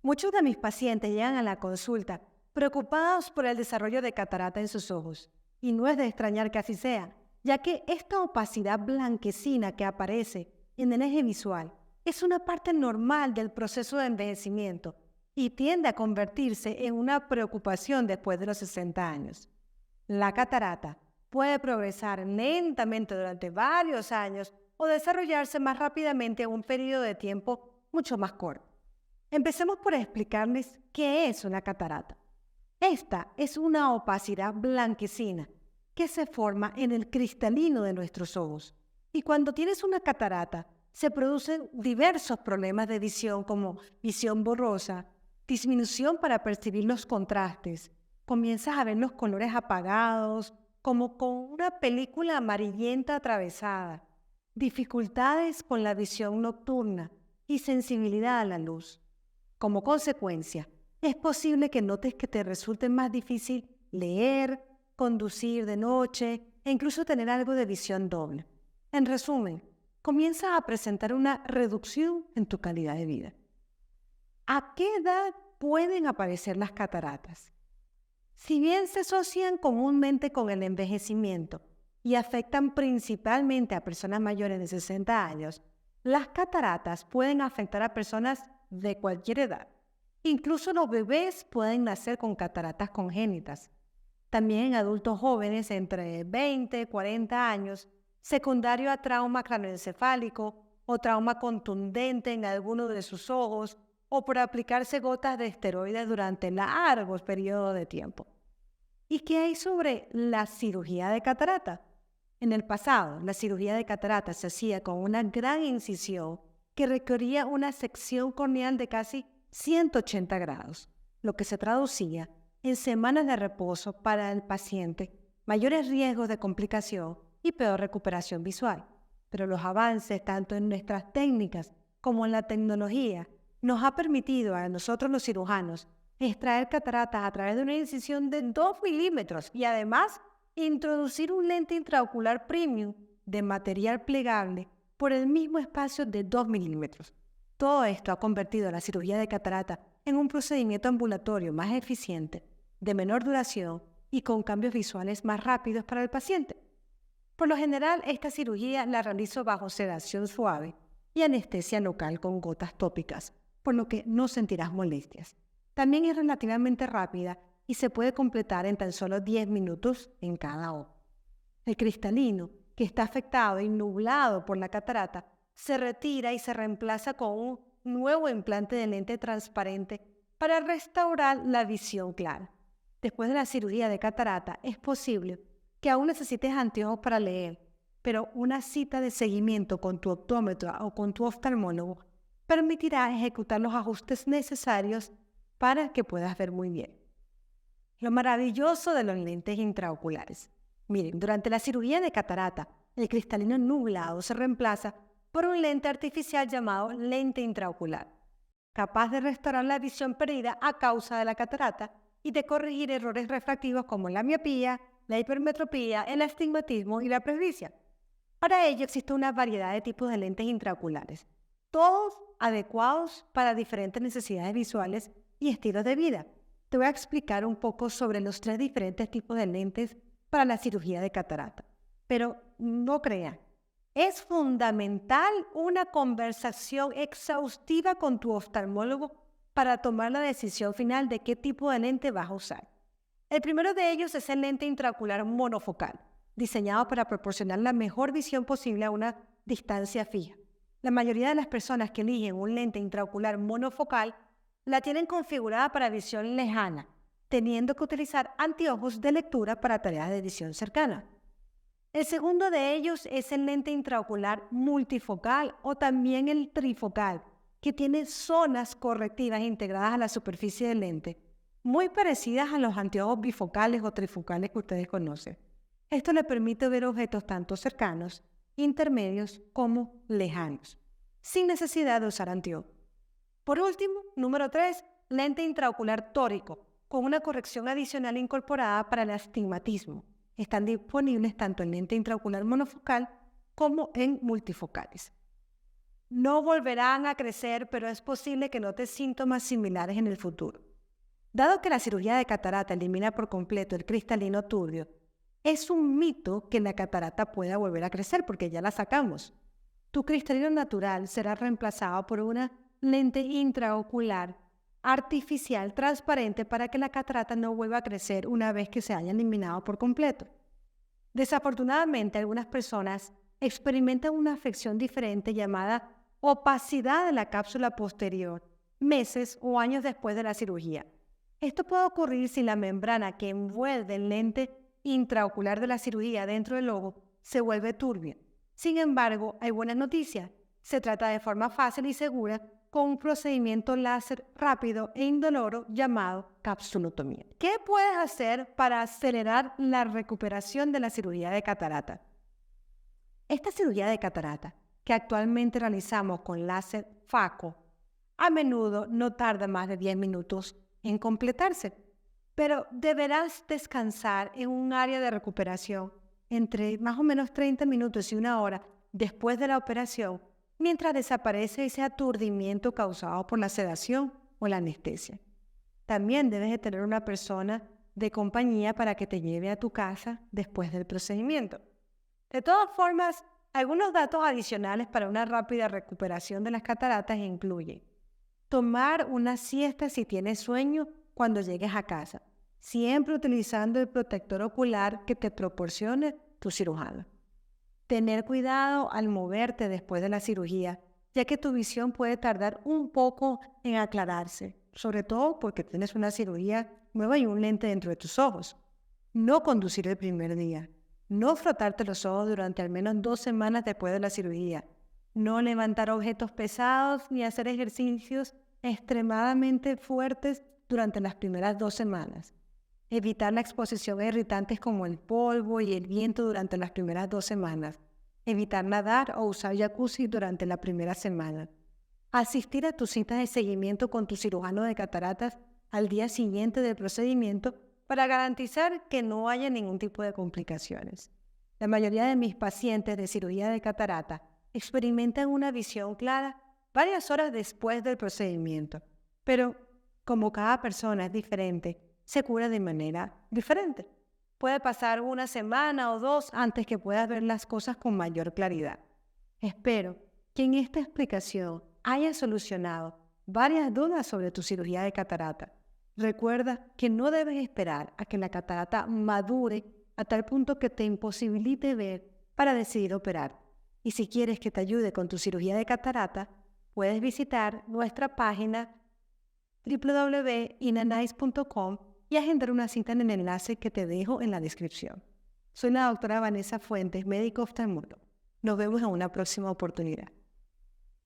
Muchos de mis pacientes llegan a la consulta preocupados por el desarrollo de catarata en sus ojos. Y no es de extrañar que así sea, ya que esta opacidad blanquecina que aparece en el eje visual es una parte normal del proceso de envejecimiento y tiende a convertirse en una preocupación después de los 60 años. La catarata puede progresar lentamente durante varios años o desarrollarse más rápidamente en un periodo de tiempo mucho más corto. Empecemos por explicarles qué es una catarata. Esta es una opacidad blanquecina que se forma en el cristalino de nuestros ojos. Y cuando tienes una catarata, se producen diversos problemas de visión como visión borrosa, disminución para percibir los contrastes, comienzas a ver los colores apagados, como con una película amarillenta atravesada, dificultades con la visión nocturna y sensibilidad a la luz. Como consecuencia, es posible que notes que te resulte más difícil leer, conducir de noche e incluso tener algo de visión doble. En resumen, comienza a presentar una reducción en tu calidad de vida. ¿A qué edad pueden aparecer las cataratas? Si bien se asocian comúnmente con el envejecimiento y afectan principalmente a personas mayores de 60 años, las cataratas pueden afectar a personas de cualquier edad. Incluso los bebés pueden nacer con cataratas congénitas. También en adultos jóvenes entre 20 y 40 años, secundario a trauma craneoencefálico o trauma contundente en alguno de sus ojos o por aplicarse gotas de esteroides durante largos periodos de tiempo. ¿Y qué hay sobre la cirugía de catarata? En el pasado, la cirugía de catarata se hacía con una gran incisión que requería una sección corneal de casi 180 grados, lo que se traducía en semanas de reposo para el paciente, mayores riesgos de complicación y peor recuperación visual. Pero los avances, tanto en nuestras técnicas como en la tecnología, nos ha permitido a nosotros los cirujanos extraer cataratas a través de una incisión de 2 milímetros y además introducir un lente intraocular premium de material plegable por el mismo espacio de 2 milímetros. Todo esto ha convertido la cirugía de catarata en un procedimiento ambulatorio más eficiente, de menor duración y con cambios visuales más rápidos para el paciente. Por lo general, esta cirugía la realizo bajo sedación suave y anestesia local con gotas tópicas, por lo que no sentirás molestias. También es relativamente rápida y se puede completar en tan solo 10 minutos en cada ojo. El cristalino, que está afectado y nublado por la catarata, se retira y se reemplaza con un nuevo implante de lente transparente para restaurar la visión clara. Después de la cirugía de catarata, es posible que aún necesites anteojos para leer, pero una cita de seguimiento con tu optómetra o con tu oftalmólogo permitirá ejecutar los ajustes necesarios para que puedas ver muy bien. Lo maravilloso de los lentes intraoculares. Miren, durante la cirugía de catarata, el cristalino nublado se reemplaza por un lente artificial llamado lente intraocular, capaz de restaurar la visión perdida a causa de la catarata y de corregir errores refractivos como la miopía, la hipermetropía, el astigmatismo y la presbicia. Para ello existe una variedad de tipos de lentes intraoculares, todos adecuados para diferentes necesidades visuales y estilos de vida. Te voy a explicar un poco sobre los 3 diferentes tipos de lentes para la cirugía de catarata. Pero no crean, es fundamental una conversación exhaustiva con tu oftalmólogo para tomar la decisión final de qué tipo de lente vas a usar. El primero de ellos es el lente intraocular monofocal, diseñado para proporcionar la mejor visión posible a una distancia fija. La mayoría de las personas que eligen un lente intraocular monofocal la tienen configurada para visión lejana, teniendo que utilizar anteojos de lectura para tareas de visión cercana. El segundo de ellos es el lente intraocular multifocal o también el trifocal, que tiene zonas correctivas integradas a la superficie del lente, muy parecidas a los anteojos bifocales o trifocales que ustedes conocen. Esto le permite ver objetos tanto cercanos, intermedios como lejanos, sin necesidad de usar anteojos. Por último, número 3, lente intraocular tórico, con una corrección adicional incorporada para el astigmatismo. Están disponibles tanto en lente intraocular monofocal como en multifocales. No volverán a crecer, pero es posible que notes síntomas similares en el futuro. Dado que la cirugía de catarata elimina por completo el cristalino turbio, es un mito que la catarata pueda volver a crecer porque ya la sacamos. Tu cristalino natural será reemplazado por una lente intraocular artificial transparente para que la catarata no vuelva a crecer una vez que se haya eliminado por completo. Desafortunadamente, algunas personas experimentan una afección diferente llamada opacidad de la cápsula posterior, meses o años después de la cirugía. Esto puede ocurrir si la membrana que envuelve el lente intraocular de la cirugía dentro del ojo se vuelve turbia. Sin embargo, hay buenas noticias. Se trata de forma fácil y segura con un procedimiento láser rápido e indoloro llamado capsulotomía. ¿Qué puedes hacer para acelerar la recuperación de la cirugía de catarata? Esta cirugía de catarata, que actualmente realizamos con láser Phaco, a menudo no tarda más de 10 minutos en completarse, pero deberás descansar en un área de recuperación entre más o menos 30 minutos y una hora después de la operación, mientras desaparece ese aturdimiento causado por la sedación o la anestesia. También debes de tener una persona de compañía para que te lleve a tu casa después del procedimiento. De todas formas, algunos datos adicionales para una rápida recuperación de las cataratas incluyen tomar una siesta si tienes sueño cuando llegues a casa, siempre utilizando el protector ocular que te proporcione tu cirujano. Tener cuidado al moverte después de la cirugía, ya que tu visión puede tardar un poco en aclararse, sobre todo porque tienes una cirugía nueva y un lente dentro de tus ojos. No conducir el primer día. No frotarte los ojos durante al menos 2 semanas después de la cirugía. No levantar objetos pesados ni hacer ejercicios extremadamente fuertes durante las primeras 2 semanas. Evitar la exposición a irritantes como el polvo y el viento durante las primeras 2 semanas. Evitar nadar o usar jacuzzi durante la primera semana. Asistir a tu cita de seguimiento con tu cirujano de cataratas al día siguiente del procedimiento para garantizar que no haya ningún tipo de complicaciones. La mayoría de mis pacientes de cirugía de catarata experimentan una visión clara varias horas después del procedimiento, pero como cada persona es diferente, se cura de manera diferente. Puede pasar 1 semana o 2 antes que puedas ver las cosas con mayor claridad. Espero que en esta explicación hayas solucionado varias dudas sobre tu cirugía de catarata. Recuerda que no debes esperar a que la catarata madure a tal punto que te imposibilite ver para decidir operar. Y si quieres que te ayude con tu cirugía de catarata, puedes visitar nuestra página www.inanice.com y agendar una cita en el enlace que te dejo en la descripción. Soy la doctora Vanessa Fuentes, médico oftalmólogo. Nos vemos en una próxima oportunidad.